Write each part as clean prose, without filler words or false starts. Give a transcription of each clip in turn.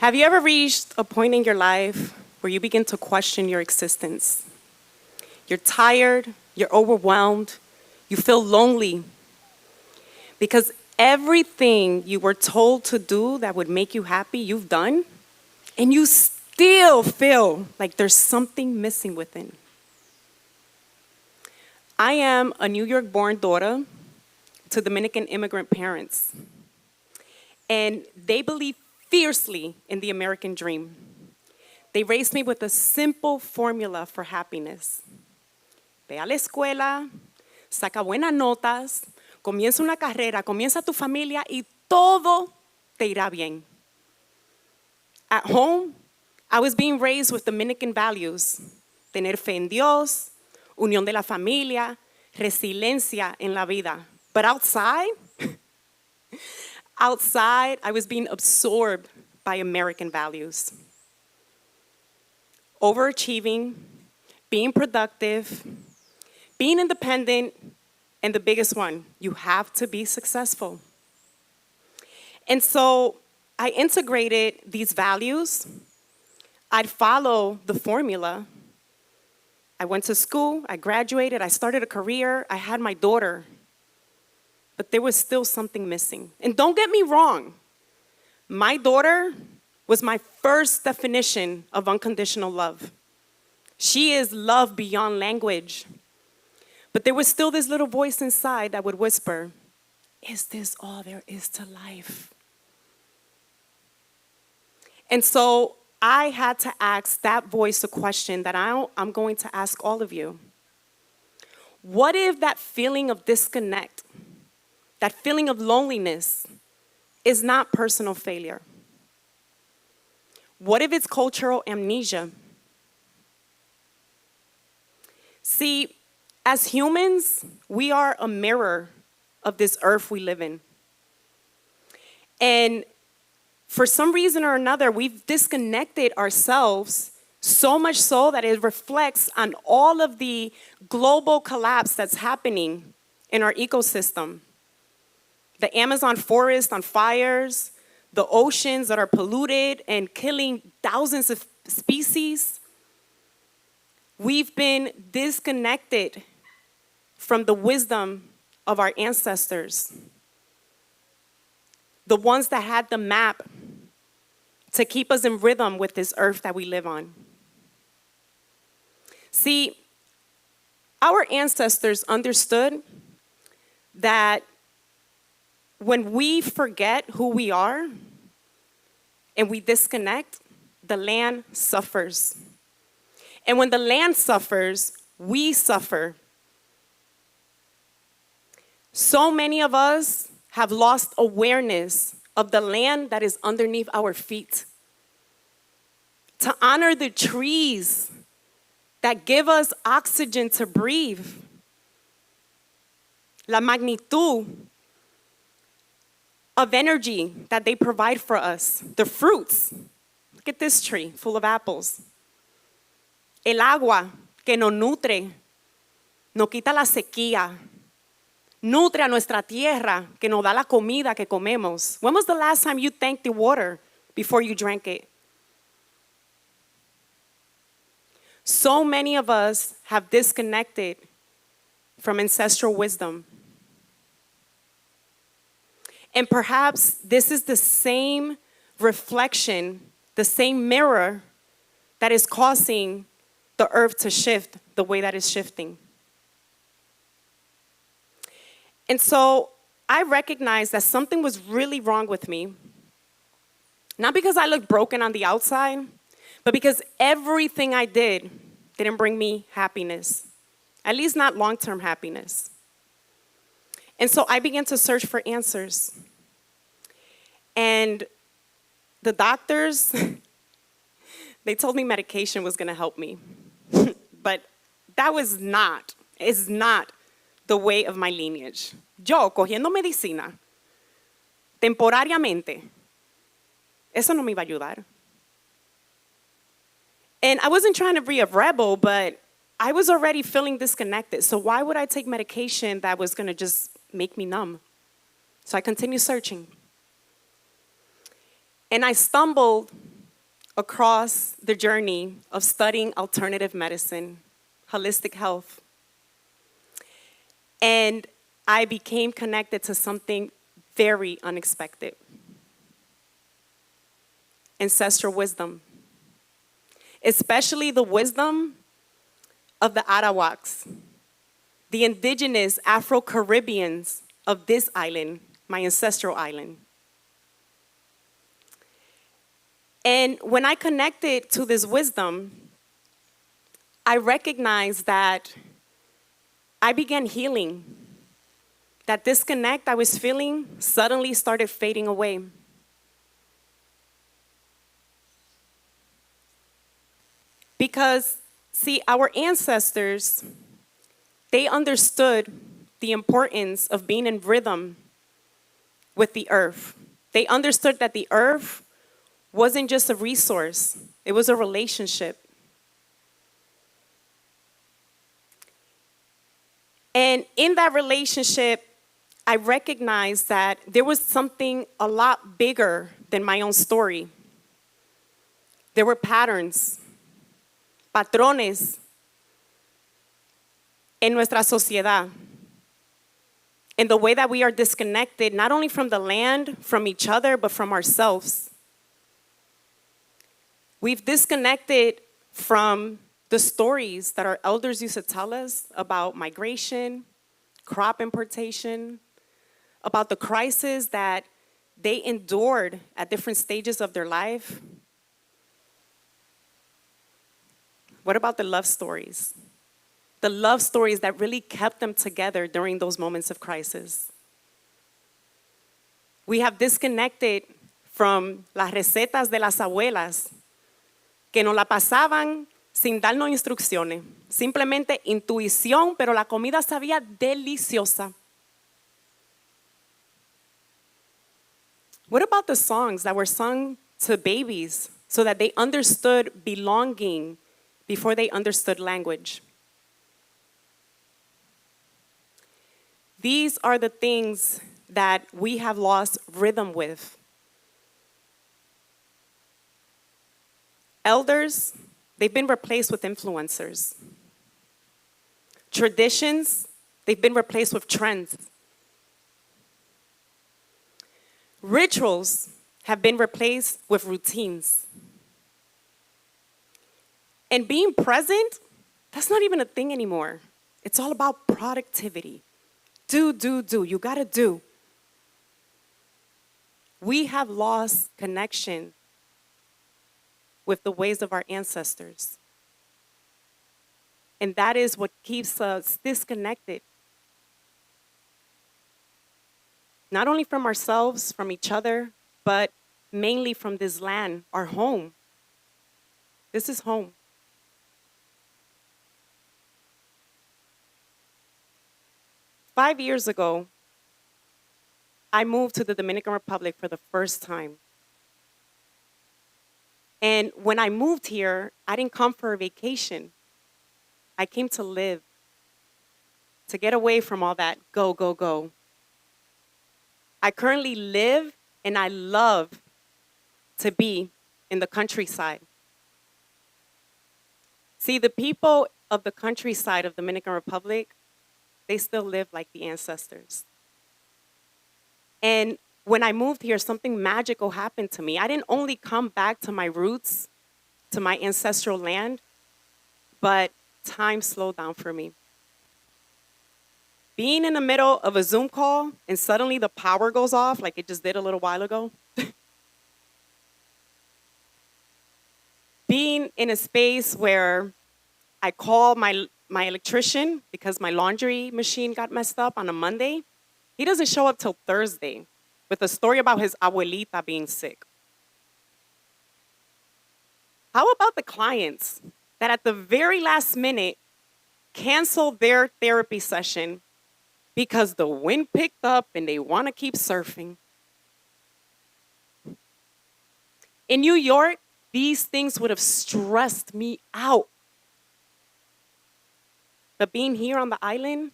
Have you ever reached a point in your life where you begin to question your existence? You're tired, you're overwhelmed, you feel lonely because everything you were told to do that would make you happy, you've done, and you still feel like there's something missing within. I am a New York-born daughter to Dominican immigrant parents, and they believe fiercely in the American dream. They raised me with a simple formula for happiness. Ve a la escuela, saca buenas notas, comienza una carrera, comienza tu familia y todo te irá bien. At home, I was being raised with Dominican values. Tener fe en Dios, unión de la familia, resiliencia en la vida. But outside, I was being absorbed by American values. Overachieving, being productive, being independent, and the biggest one, you have to be successful. And so I integrated these values. I'd follow the formula. I went to school, I graduated, I started a career, I had my daughter. But there was still something missing. And don't get me wrong, my daughter was my first definition of unconditional love. She is love beyond language. But there was still this little voice inside that would whisper, is this all there is to life? And so I had to ask that voice a question that I'm going to ask all of you. What if that feeling of disconnect, that feeling of loneliness, is not personal failure? What if it's cultural amnesia? See, as humans, we are a mirror of this earth we live in. And for some reason or another, we've disconnected ourselves so much so that it reflects on all of the global collapse that's happening in our ecosystem. The Amazon forest on fires, the oceans that are polluted and killing thousands of species. We've been disconnected from the wisdom of our ancestors, the ones that had the map to keep us in rhythm with this earth that we live on. See, our ancestors understood that when we forget who we are and we disconnect, the land suffers. And when the land suffers, we suffer. So many of us have lost awareness of the land that is underneath our feet. To honor the trees that give us oxygen to breathe. La magnitud of energy that they provide for us. The fruits. Look at this tree full of apples. El agua que nos nutre, nos quita la sequía. Nutre a nuestra tierra que nos da la comida que comemos. When was the last time you thanked the water before you drank it? So many of us have disconnected from ancestral wisdom. And perhaps this is the same reflection, the same mirror that is causing the earth to shift the way that it's shifting. And so I recognized that something was really wrong with me. Not because I looked broken on the outside, but because everything I did didn't bring me happiness. At least not long-term happiness. And so I began to search for answers. And the doctors, they told me medication was going to help me. But that is not the way of my lineage. Yo, cogiendo medicina, temporariamente, eso no me iba a ayudar. And I wasn't trying to be a rebel, but I was already feeling disconnected. So why would I take medication that was going to just make me numb? So I continued searching. And I stumbled across the journey of studying alternative medicine, holistic health. And I became connected to something very unexpected: ancestral wisdom, especially the wisdom of the Arawaks, the indigenous Afro-Caribbeans of this island, my ancestral island. And when I connected to this wisdom, I recognized that I began healing. That disconnect I was feeling suddenly started fading away. Because, see, our ancestors, they understood the importance of being in rhythm with the earth. They understood that the earth wasn't just a resource, it was a relationship. And in that relationship, I recognized that there was something a lot bigger than my own story. There were patterns, patrones, en nuestra sociedad, in the way that we are disconnected, not only from the land, from each other, but from ourselves. We've disconnected from the stories that our elders used to tell us about migration, crop importation, about the crisis that they endured at different stages of their life. What about the love stories? The love stories that really kept them together during those moments of crisis. We have disconnected from las recetas de las abuelas, que nos la pasaban sin darnos instrucciones. Simplemente intuición, pero la comida sabía deliciosa. What about the songs that were sung to babies so that they understood belonging before they understood language? These are the things that we have lost rhythm with. Elders, they've been replaced with influencers. Traditions, they've been replaced with trends. Rituals have been replaced with routines. And being present, that's not even a thing anymore. It's all about productivity. Do. You gotta do. We have lost connection with the ways of our ancestors. And that is what keeps us disconnected. Not only from ourselves, from each other, but mainly from this land, our home. This is home. Five years ago, I moved to the Dominican Republic for the first time. And when I moved here, I didn't come for a vacation. I came to live, to get away from all that go. I currently live and I love to be in the countryside. See, the people of the countryside of the Dominican Republic, they still live like the ancestors. And when I moved here, something magical happened to me. I didn't only come back to my roots, to my ancestral land, but time slowed down for me. Being in the middle of a Zoom call and suddenly the power goes off like it just did a little while ago. Being in a space where I call my electrician because my laundry machine got messed up on a Monday. He doesn't show up till Thursday with a story about his abuelita being sick. How about the clients that at the very last minute cancel their therapy session because the wind picked up and they want to keep surfing? In New York, these things would have stressed me out. But being here on the island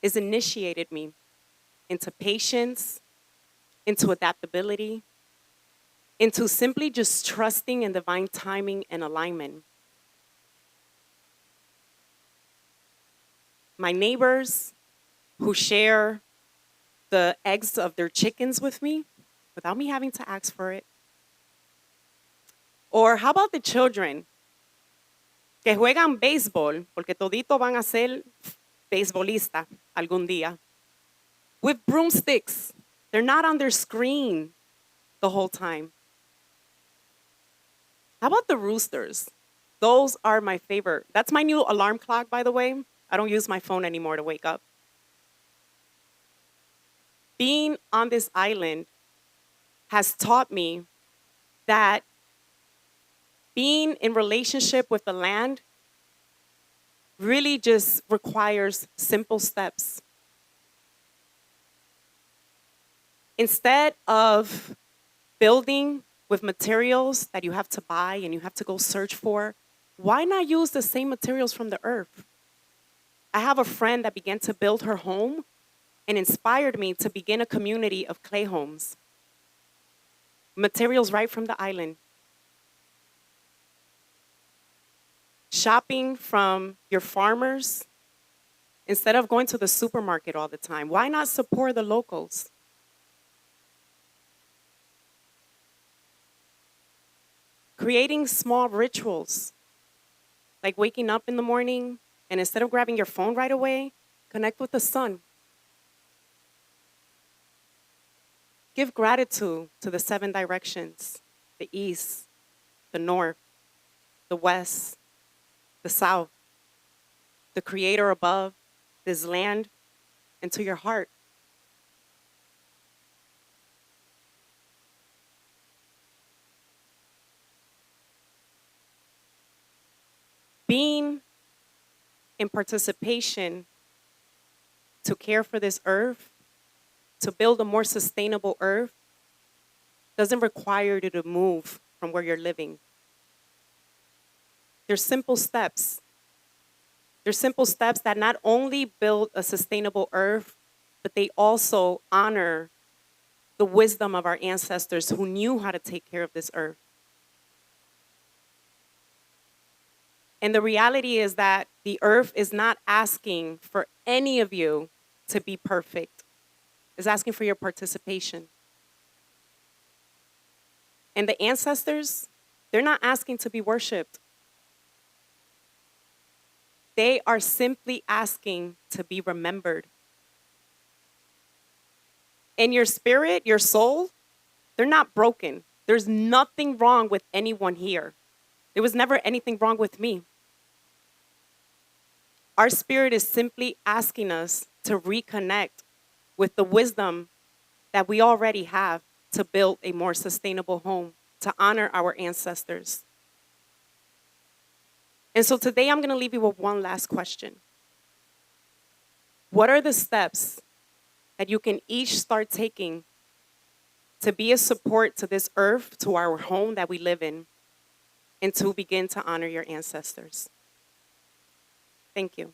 has initiated me into patience, into adaptability, into simply just trusting in divine timing and alignment. My neighbors who share the eggs of their chickens with me without me having to ask for it. Or how about the children que juegan béisbol, porque todito van a ser beisbolista algún día, with broomsticks. They're not on their screen the whole time. How about the roosters? Those are my favorite. That's my new alarm clock, by the way. I don't use my phone anymore to wake up. Being on this island has taught me that being in relationship with the land really just requires simple steps. Instead of building with materials that you have to buy and you have to go search for, why not use the same materials from the earth? I have a friend that began to build her home and inspired me to begin a community of clay homes. Materials right from the island. Shopping from your farmers instead of going to the supermarket all the time. Why not support the locals? Creating small rituals, like waking up in the morning and instead of grabbing your phone right away, connect with the sun. Give gratitude to the 7 directions, the east, the north, the west, the south, the creator above, this land, and to your heart. Being in participation to care for this earth, to build a more sustainable earth, doesn't require you to move from where you're living. There's simple steps. There's simple steps that not only build a sustainable earth, but they also honor the wisdom of our ancestors who knew how to take care of this earth. And the reality is that the earth is not asking for any of you to be perfect. It's asking for your participation. And the ancestors, they're not asking to be worshiped. They are simply asking to be remembered. And your spirit, your soul, they're not broken. There's nothing wrong with anyone here. There was never anything wrong with me. Our spirit is simply asking us to reconnect with the wisdom that we already have to build a more sustainable home, to honor our ancestors. And so today I'm going to leave you with one last question. What are the steps that you can each start taking to be a support to this earth, to our home that we live in, and to begin to honor your ancestors? Thank you.